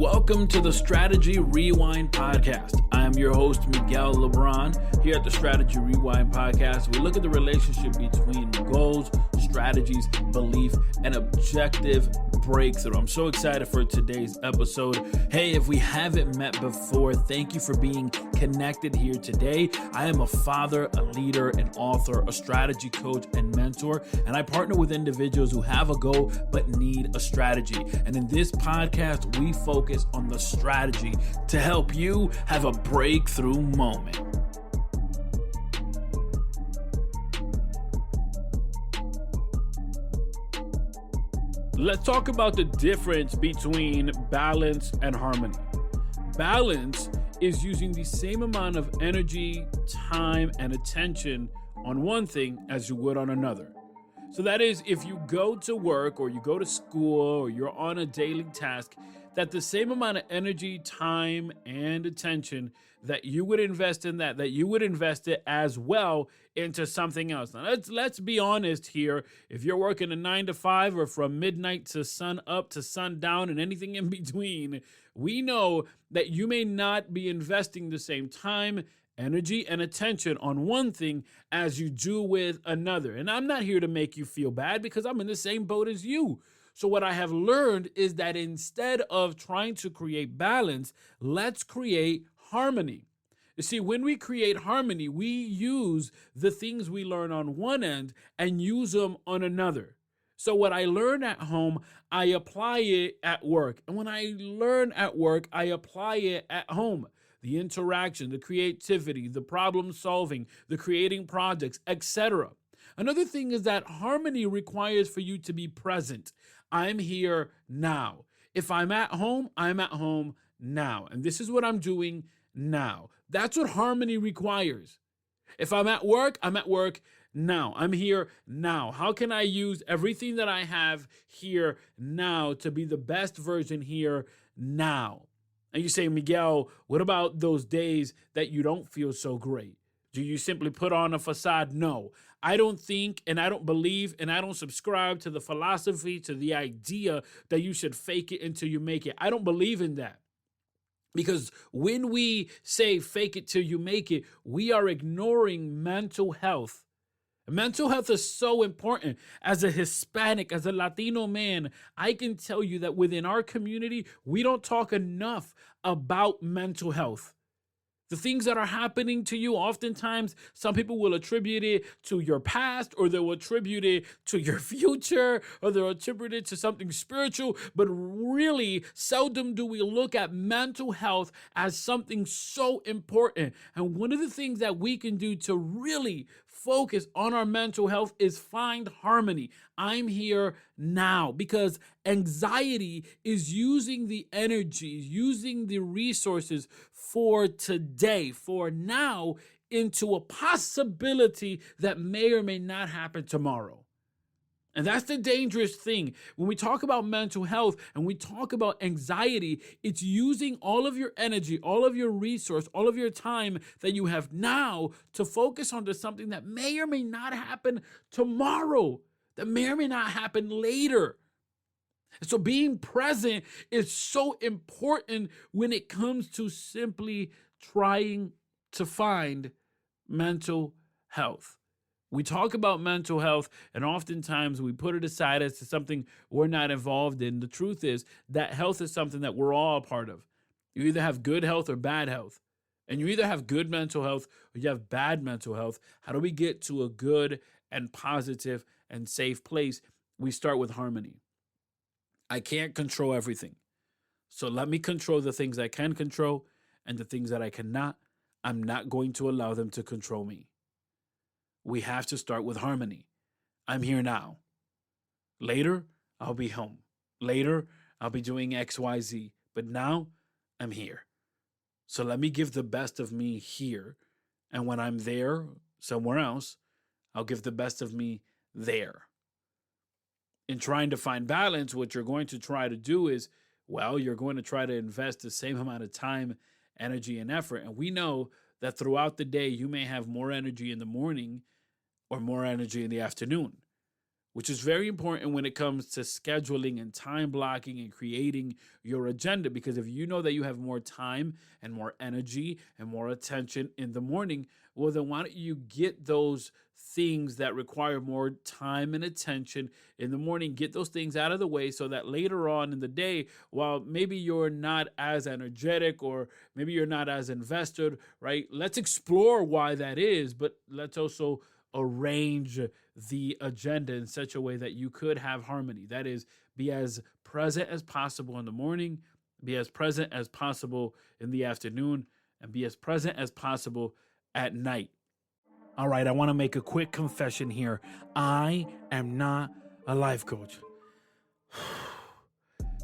Welcome to the Strategy Rewind Podcast. I am your host, Miguel LeBron. Here at the Strategy Rewind Podcast, we look at the relationship between goals, strategies, belief, and objective breakthrough. I'm so excited for today's episode. Hey, if we haven't met before, thank you for being connected here today. I am a father, a leader, an author, a strategy coach, and mentor, and I partner with individuals who have a goal but need a strategy. And in this podcast, we focus on the strategy to help you have a breakthrough moment. Let's talk about the difference between balance and harmony. Balance is using the same amount of energy, time, and attention on one thing as you would on another. So that is, if you go to work or you go to school or you're on a daily task, that the same amount of energy, time, and attention that you would invest in that you would invest it as well into something else. Now, let's be honest here. If you're working a 9 to 5 or from midnight to sun up to sundown and anything in between, we know that you may not be investing the same time, energy, and attention on one thing as you do with another. And I'm not here to make you feel bad because I'm in the same boat as you. So what I have learned is that instead of trying to create balance, let's create harmony. You see, when we create harmony, we use the things we learn on one end and use them on another. So what I learn at home, I apply it at work. And when I learn at work, I apply it at home. The interaction, the creativity, the problem solving, the creating projects, etc. Another thing is that harmony requires for you to be present. I'm here now. If I'm at home now. And this is what I'm doing now. That's what harmony requires. If I'm at work now. I'm here now. How can I use everything that I have here now to be the best version here now? And you say, Miguel, what about those days that you don't feel so great? Do you simply put on a facade? No, I don't think, and I don't believe, and I don't subscribe to the philosophy, to the idea that you should fake it until you make it. I don't believe in that. Because when we say fake it till you make it, we are ignoring mental health. Mental health is so important. As a Hispanic, as a Latino man, I can tell you that within our community, we don't talk enough about mental health. The things that are happening to you, oftentimes, some people will attribute it to your past, or they'll attribute it to your future, or they'll attribute it to something spiritual. But really, seldom do we look at mental health as something so important. And one of the things that we can do to really focus on our mental health is find harmony. I'm here now, because anxiety is using the energy, using the resources for today, for now, into a possibility that may or may not happen tomorrow. And that's the dangerous thing. When we talk about mental health and we talk about anxiety, it's using all of your energy, all of your resource, all of your time that you have now to focus on to something that may or may not happen tomorrow, that may or may not happen later. And so being present is so important when it comes to simply trying to find mental health. We talk about mental health, and oftentimes we put it aside as to something we're not involved in. The truth is that health is something that we're all a part of. You either have good health or bad health. And you either have good mental health or you have bad mental health. How do we get to a good and positive and safe place? We start with harmony. I can't control everything. So let me control the things I can control, and the things that I cannot, I'm not going to allow them to control me. We have to start with harmony. I'm here now. Later, I'll be home. Later, I'll be doing X, Y, Z. But now, I'm here. So let me give the best of me here. And when I'm there, somewhere else, I'll give the best of me there. In trying to find balance, what you're going to try to do is, well, you're going to try to invest the same amount of time, energy, and effort. And we know that throughout the day, you may have more energy in the morning or more energy in the afternoon. which is very important when it comes to scheduling and time blocking and creating your agenda. Because if you know that you have more time and more energy and more attention in the morning, well, then why don't you get those things that require more time and attention in the morning, get those things out of the way so that later on in the day, while maybe you're not as energetic or maybe you're not as invested, right? Let's explore why that is, but let's also arrange the agenda in such a way that you could have harmony. That is, be as present as possible in the morning, be as present as possible in the afternoon, and be as present as possible at night. All right, I want to make a quick confession here. I am not a life coach.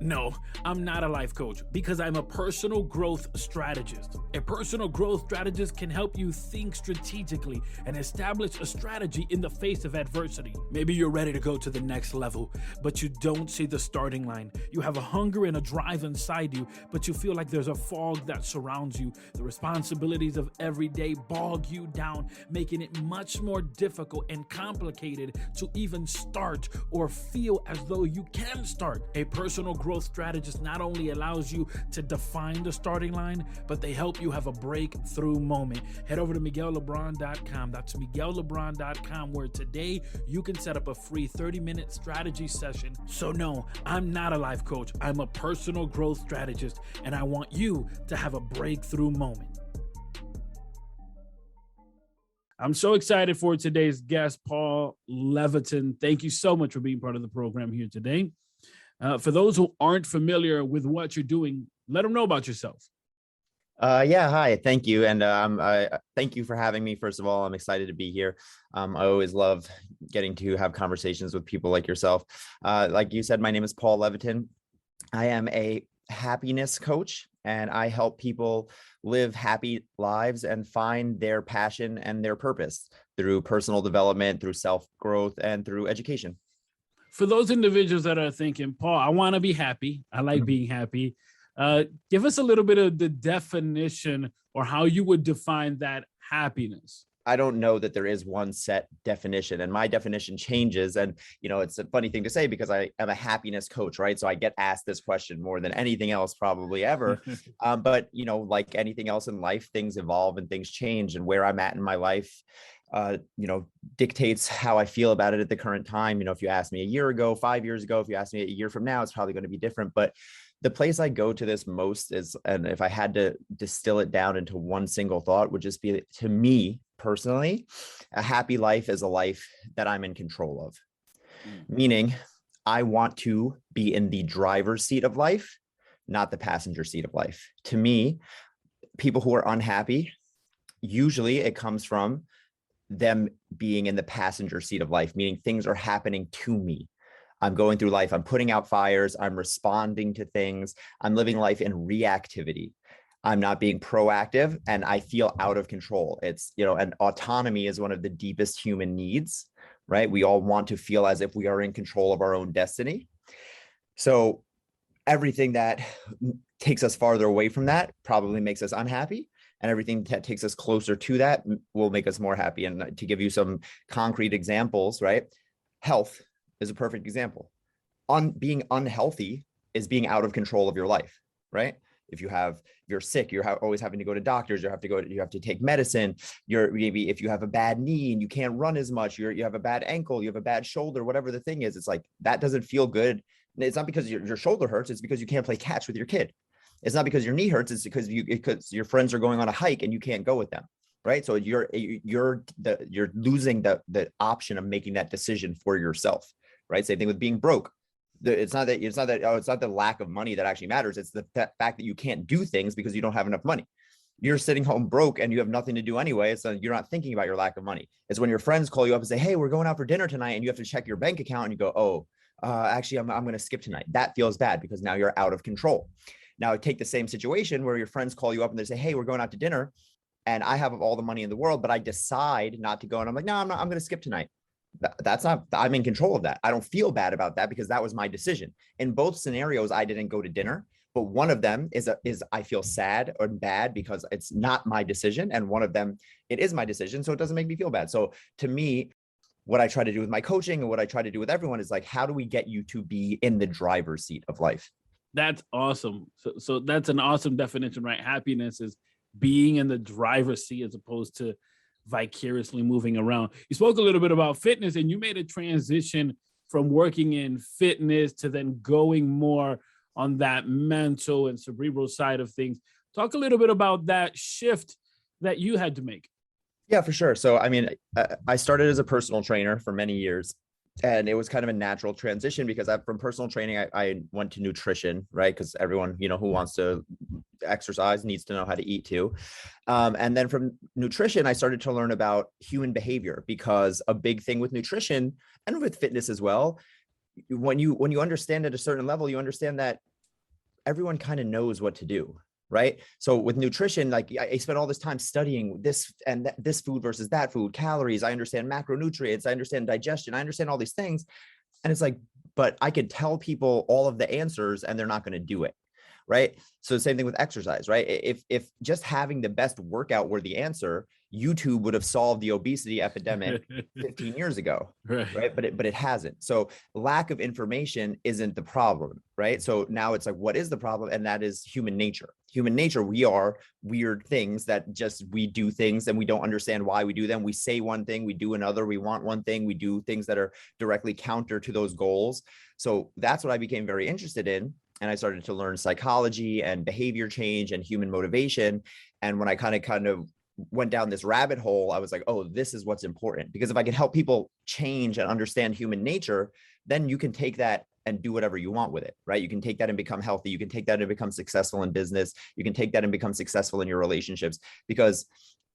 No, I'm not a life coach because I'm a personal growth strategist. A personal growth strategist can help you think strategically and establish a strategy in the face of adversity. Maybe you're ready to go to the next level, but you don't see the starting line. You have a hunger and a drive inside you, but you feel like there's a fog that surrounds you. The responsibilities of every day bog you down, making it much more difficult and complicated to even start or feel as though you can start. A personal growth strategist not only allows you to define the starting line, but they help you have a breakthrough moment. Head over to MiguelLeBron.com. That's MiguelLeBron.com, where today you can set up a free 30-minute strategy session. So no, I'm not a life coach. I'm a personal growth strategist, and I want you to have a breakthrough moment. I'm so excited for today's guest, Paul Levitin. Thank you so much for being part of the program here today. For those who aren't familiar with what you're doing, let them know about yourself. Yeah, hi, thank you. And thank you for having me. First of all, I'm excited to be here. I always love getting to have conversations with people like yourself. Like you said, my name is Paul Levitin. I am a happiness coach, and I help people live happy lives and find their passion and their purpose through personal development, through self-growth, and through education. For those individuals that are thinking, Paul, I want to be happy. I like being happy. Give us a little bit of the definition or how you would define that happiness. I don't know that there is one set definition, and my definition changes. And, you know, it's a funny thing to say because I am a happiness coach, right? So I get asked this question more than anything else probably ever. But, you know, like anything else in life, things evolve and things change, and where I'm at in my life, you know, dictates how I feel about it at the current time. You know, if you asked me a year ago, 5 years ago, if you asked me a year from now, it's probably going to be different. But the place I go to this most is, and if I had to distill it down into one single thought, would just be, to me personally, a happy life is a life that I'm in control of. Meaning I want to be in the driver's seat of life, not the passenger seat of life. To me, people who are unhappy, usually it comes from them being in the passenger seat of life, meaning things are happening to me. I'm going through life. I'm putting out fires. I'm responding to things. I'm living life in reactivity. I'm not being proactive, and I feel out of control. It's, you know, and autonomy is one of the deepest human needs, right? We all want to feel as if we are in control of our own destiny. So everything that takes us farther away from that probably makes us unhappy. And everything that takes us closer to that will make us more happy. And to give you some concrete examples, right? Health is a perfect example. Being unhealthy is being out of control of your life, right? If you're sick, you're always having to go to doctors. You have to take medicine. Maybe if you have a bad knee and you can't run as much, you have a bad ankle, you have a bad shoulder, whatever the thing is, it's like, that doesn't feel good. It's not because your shoulder hurts. It's because you can't play catch with your kid. It's not because your knee hurts. It's because your friends are going on a hike and you can't go with them, right? So you're losing the option of making that decision for yourself, right? Same thing with being broke. It's not the lack of money that actually matters. It's the fact that you can't do things because you don't have enough money. You're sitting home broke and you have nothing to do anyway. So you're not thinking about your lack of money. It's when your friends call you up and say, hey, we're going out for dinner tonight, and you have to check your bank account and you go, oh, actually, I'm going to skip tonight. That feels bad because now you're out of control. Now take the same situation where your friends call you up and they say, hey, we're going out to dinner and I have all the money in the world, but I decide not to go. And I'm like, no, I'm going to skip tonight. I'm in control of that. I don't feel bad about that because that was my decision. In both scenarios, I didn't go to dinner, but one of them is I feel sad or bad because it's not my decision. And one of them, it is my decision. So it doesn't make me feel bad. So to me, what I try to do with my coaching and what I try to do with everyone is like, how do we get you to be in the driver's seat of life? That's awesome. So that's an awesome definition, right? Happiness is being in the driver's seat as opposed to vicariously moving around. You spoke a little bit about fitness, and you made a transition from working in fitness to then going more on that mental and cerebral side of things. Talk a little bit about that shift that you had to make. Yeah, for sure. So, I mean, I started as a personal trainer for many years, and it was kind of a natural transition because from personal training, I went to nutrition, right? Because everyone, who wants to exercise needs to know how to eat too. And then from nutrition, I started to learn about human behavior, because a big thing with nutrition and with fitness as well, when you understand at a certain level, you understand that everyone kind of knows what to do. Right. So with nutrition, like I spent all this time studying this and this food versus that food, calories. I understand macronutrients. I understand digestion. I understand all these things. And it's like, but I could tell people all of the answers and they're not going to do it. Right. So the same thing with exercise, right? If just having the best workout were the answer, YouTube would have solved the obesity epidemic 15 years ago. Right. But it hasn't. So lack of information isn't the problem. Right. So now it's like, what is the problem? And that is human nature. Human nature. We are weird things that we do things and we don't understand why we do them. We say one thing, we do another. We want one thing, we do things that are directly counter to those goals. So that's what I became very interested in. And I started to learn psychology and behavior change and human motivation. And when I kind of went down this rabbit hole, I was like, oh, this is what's important. Because if I can help people change and understand human nature, then you can take that and do whatever you want with it, right? You can take that and become healthy. You can take that and become successful in business. You can take that and become successful in your relationships, because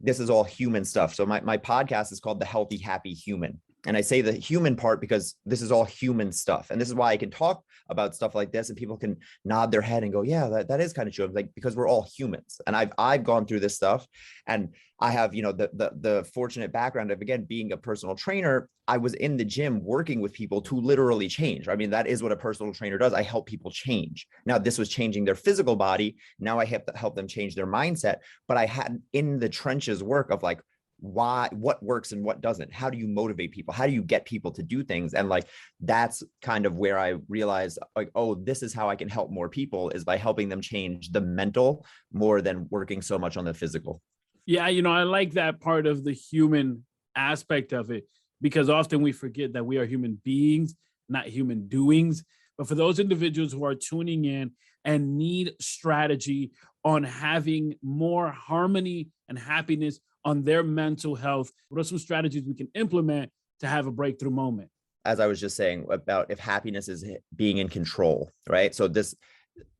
this is all human stuff. So my podcast is called The Healthy, Happy Human. And I say the human part because this is all human stuff. And this is why I can talk about stuff like this and people can nod their head and go, yeah, that is kind of true. I'm like, because we're all humans. And I've gone through this stuff, and I have, the fortunate background of, again, being a personal trainer. I was in the gym working with people to literally change. I mean, that is what a personal trainer does. I help people change. Now, this was changing their physical body. Now I have to help them change their mindset. But I had in the trenches work of like, what works and what doesn't. How do you motivate people? How do you get people to do things? And like, that's kind of where I realized, like, oh, this is how I can help more people, is by helping them change the mental more than working so much on the physical. Yeah, I like that part of the human aspect of it, because often we forget that we are human beings, not human doings. But for those individuals who are tuning in and need strategy on having more harmony and happiness on their mental health, what are some strategies we can implement to have a breakthrough moment? As I was just saying about if happiness is being in control, right? So this,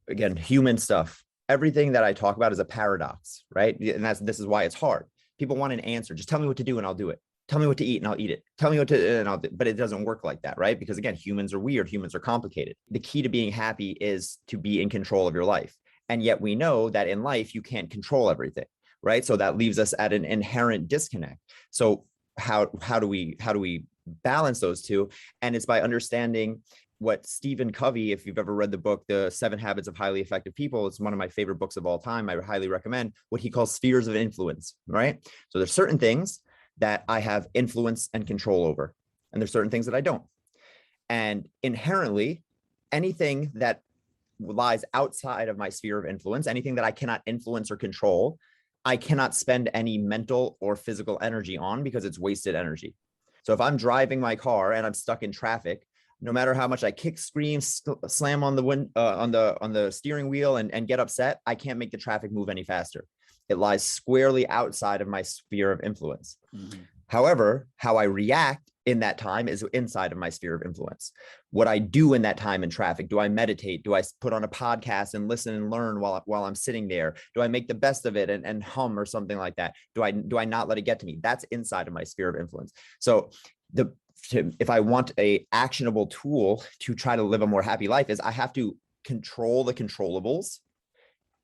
again, human stuff, everything that I talk about is a paradox, right? And this is why it's hard. People want an answer. Just tell me what to do and I'll do it. Tell me what to eat and I'll eat it. Tell me what to, and I'll do, but it doesn't work like that, right? Because again, humans are weird. Humans are complicated. The key to being happy is to be in control of your life. And yet we know that in life, you can't control everything, right? So that leaves us at an inherent disconnect. So how do we balance those two? And it's by understanding what Stephen Covey, if you've ever read the book, The 7 Habits of Highly Effective People, it's one of my favorite books of all time. I highly recommend what he calls spheres of influence, right? So there's certain things that I have influence and control over, and there's certain things that I don't. And inherently, anything that lies outside of my sphere of influence, anything that I cannot influence or control, I cannot spend any mental or physical energy on, because it's wasted energy. So if I'm driving my car and I'm stuck in traffic, no matter how much I kick, scream, slam on the steering wheel and get upset, I can't make the traffic move any faster. It lies squarely outside of my sphere of influence. Mm-hmm. However, how I react in that time is inside of my sphere of influence. What I do in that time in traffic, do I meditate? Do I put on a podcast and listen and learn while I'm sitting there? Do I make the best of it and hum or something like that? Do I not let it get to me? That's inside of my sphere of influence. So if I want a actionable tool to try to live a more happy life, is I have to control the controllables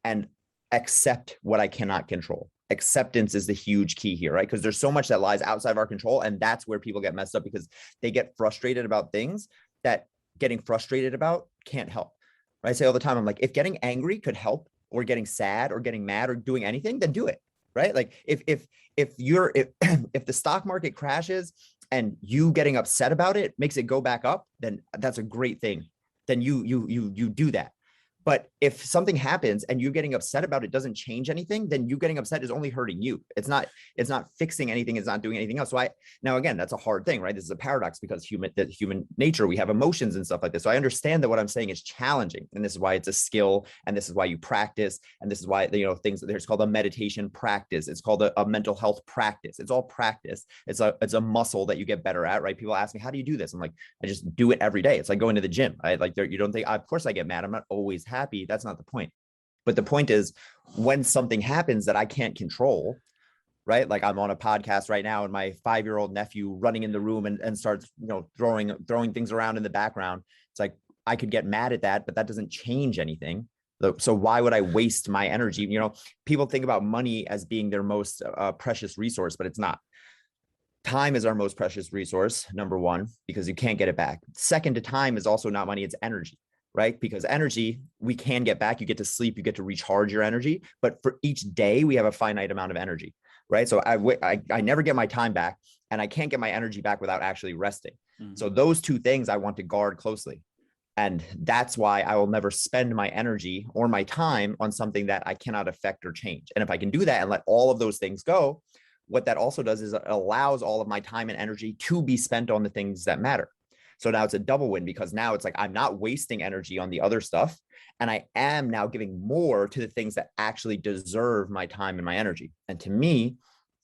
and accept what I cannot control. Acceptance is the huge key here, right? Because there's so much that lies outside of our control. And that's where people get messed up, because they get frustrated about things that getting frustrated about can't help. Right? I say all the time, I'm like, if getting angry could help, or getting sad or getting mad or doing anything, then do it. Right? Like if the stock market crashes and you getting upset about it makes it go back up, then that's a great thing. Then you do that. But if something happens and you getting upset about it doesn't change anything, then you getting upset is only hurting you. It's not fixing anything. It's not doing anything else. So now again, that's a hard thing, right? This is a paradox because human nature, we have emotions and stuff like this. So I understand that what I'm saying is challenging, and this is why it's a skill, and this is why you practice, and this is why, things there's called a meditation practice. It's called a mental health practice. It's all practice. It's a muscle that you get better at, right? People ask me, how do you do this? I'm like, I just do it every day. It's like going to the gym. You don't think, of course I get mad. I'm not always happy. That's not the point. But the point is, when something happens that I can't control, right? Like I'm on a podcast right now and my 5-year-old nephew running in the room and starts, throwing things around in the background. It's like, I could get mad at that, but that doesn't change anything. So why would I waste my energy? People think about money as being their most precious resource, but it's not. Time is our most precious resource, number one, because you can't get it back. Second to time is also not money, it's energy. Right? Because energy, we can get back. You get to sleep, you get to recharge your energy. But for each day, we have a finite amount of energy, right? So I never get my time back, and I can't get my energy back without actually resting. Mm-hmm. So those two things I want to guard closely. And that's why I will never spend my energy or my time on something that I cannot affect or change. And if I can do that and let all of those things go, what that also does is it allows all of my time and energy to be spent on the things that matter. So now it's a double win, because now it's like I'm not wasting energy on the other stuff, and I am now giving more to the things that actually deserve my time and my energy. And to me,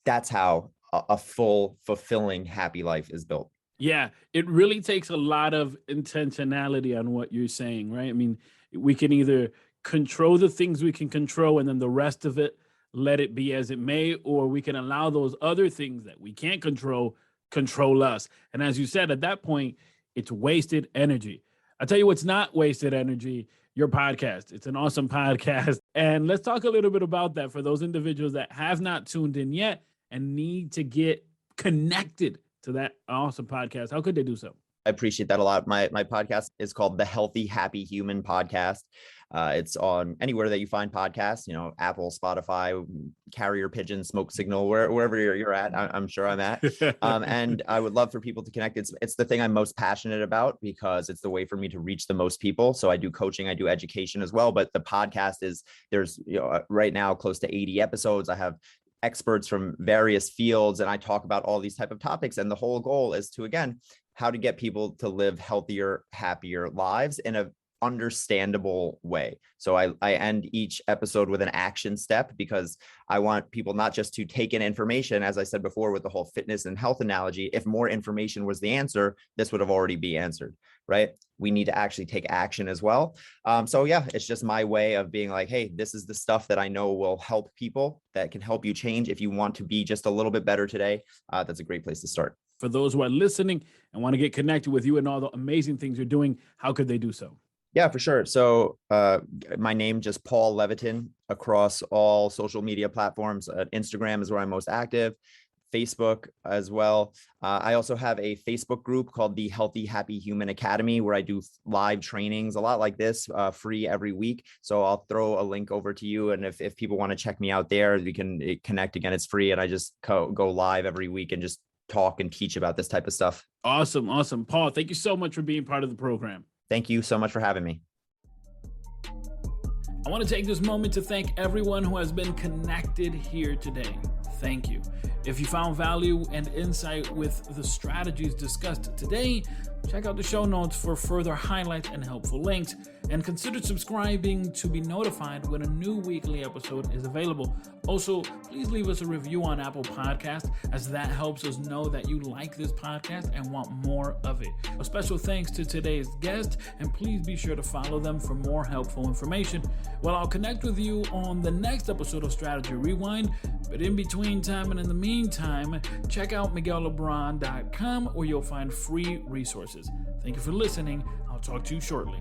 that's how a full, fulfilling, happy life is built. Yeah, it really takes a lot of intentionality on what you're saying, right? I mean, we can either control the things we can control and then the rest of it, let it be as it may, or we can allow those other things that we can't control us. And as you said, at that point, it's wasted energy. I'll tell you what's not wasted energy, your podcast. It's an awesome podcast. And let's talk a little bit about that for those individuals that have not tuned in yet and need to get connected to that awesome podcast. How could they do so? I appreciate that a lot. My podcast is called the Healthy, Happy Human Podcast. It's on anywhere that you find podcasts, Apple, Spotify, Carrier Pigeon, Smoke Signal, wherever you're at, I'm sure I'm at. And I would love for people to connect. It's the thing I'm most passionate about, because it's the way for me to reach the most people. So I do coaching, I do education as well. But the podcast there's right now close to 80 episodes. I have experts from various fields, and I talk about all these type of topics. And the whole goal is to, again, how to get people to live healthier, happier lives in a understandable way. So I end each episode with an action step, because I want people not just to take in information, as I said before with the whole fitness and health analogy. If more information was the answer, this would have already been answered, right? We need to actually take action as well. So yeah, it's just my way of being like, hey, this is the stuff that I know will help people, that can help you change. If you want to be just a little bit better today, that's a great place to start. For those who are listening and want to get connected with you and all the amazing things you're doing, how could they do so? Yeah, for sure. So my name, just Paul Levitin, across all social media platforms. Instagram is where I'm most active. Facebook as well. I also have a Facebook group called the Healthy, Happy Human Academy, where I do live trainings, a lot like this, free every week. So I'll throw a link over to you. And if people want to check me out there, we can connect. Again, it's free. And I just go live every week and just talk and teach about this type of stuff. Awesome. Awesome. Paul, thank you so much for being part of the program. Thank you so much for having me. I want to take this moment to thank everyone who has been connected here today. Thank you. If you found value and insight with the strategies discussed today, check out the show notes for further highlights and helpful links, and consider subscribing to be notified when a new weekly episode is available. Also, please leave us a review on Apple Podcasts, as that helps us know that you like this podcast and want more of it. A special thanks to today's guest, and please be sure to follow them for more helpful information. Well, I'll connect with you on the next episode of Strategy Rewind, but in between time and in the meantime, check out MiguelLeBron.com, where you'll find free resources. Thank you for listening. I'll talk to you shortly.